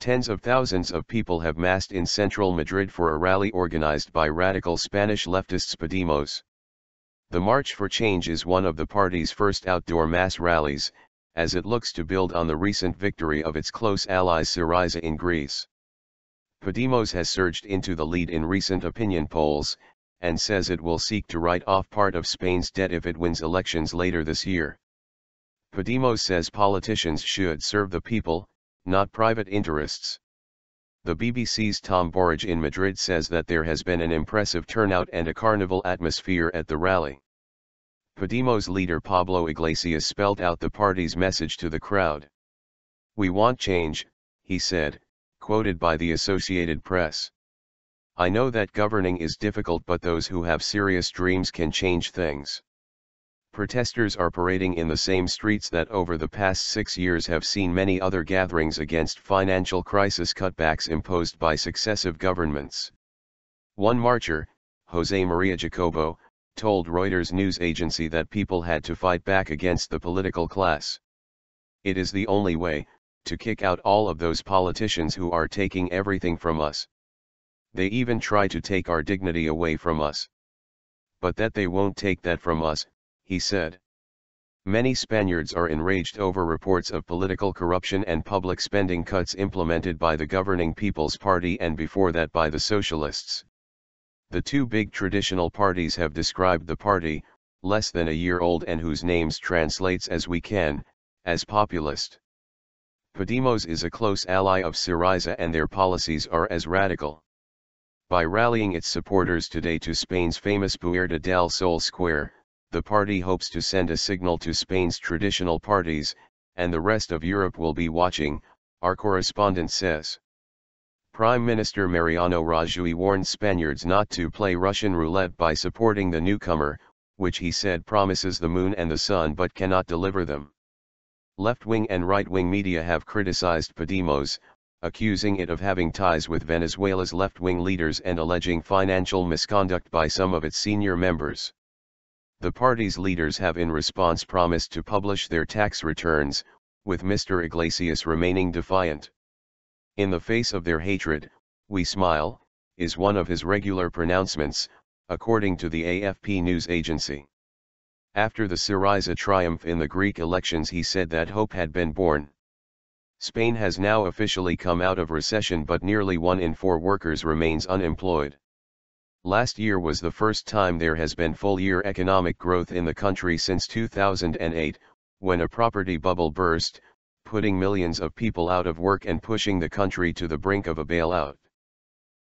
Tens of thousands of people have massed in central Madrid for a rally organized by radical Spanish leftists Podemos. The March for Change is one of the party's first outdoor mass rallies, as it looks to build on the recent victory of its close allies Syriza in Greece. Podemos has surged into the lead in recent opinion polls, and says it will seek to write off part of Spain's debt if it wins elections later this year. Podemos says politicians should serve the people, not private interests. The BBC's Tom Burridge in Madrid says that there has been an impressive turnout and a carnival atmosphere at the rally. Podemos leader Pablo Iglesias spelled out the party's message to the crowd. "We want change," he said, quoted by the Associated Press. "I know that governing is difficult, but those who have serious dreams can change things." Protesters are parading in the same streets that over the past 6 years have seen many other gatherings against financial crisis cutbacks imposed by successive governments. One marcher, Jose Maria Jacobo, told Reuters news agency that people had to fight back against the political class. "It is the only way, to kick out all of those politicians who are taking everything from us. They even try to take our dignity away from us. But that they won't take that from us," he said. Many Spaniards are enraged over reports of political corruption and public spending cuts implemented by the governing People's Party and before that by the Socialists. The two big traditional parties have described the party, less than a year old and whose names translates as "we can," as populist. Podemos is a close ally of Syriza and their policies are as radical. By rallying its supporters today to Spain's famous Puerta del Sol Square, the party hopes to send a signal to Spain's traditional parties, and the rest of Europe will be watching, our correspondent says. Prime Minister Mariano Rajoy warned Spaniards not to play Russian roulette by supporting the newcomer, which he said promises the moon and the sun but cannot deliver them. Left-wing and right-wing media have criticized Podemos, accusing it of having ties with Venezuela's left-wing leaders and alleging financial misconduct by some of its senior members. The party's leaders have in response promised to publish their tax returns, with Mr. Iglesias remaining defiant. "In the face of their hatred, we smile," is one of his regular pronouncements, according to the AFP news agency. After the Syriza triumph in the Greek elections, he said that hope had been born. Spain has now officially come out of recession, but nearly 1 in 4 workers remains unemployed. Last year was the first time there has been full-year economic growth in the country since 2008, when a property bubble burst, putting millions of people out of work and pushing the country to the brink of a bailout.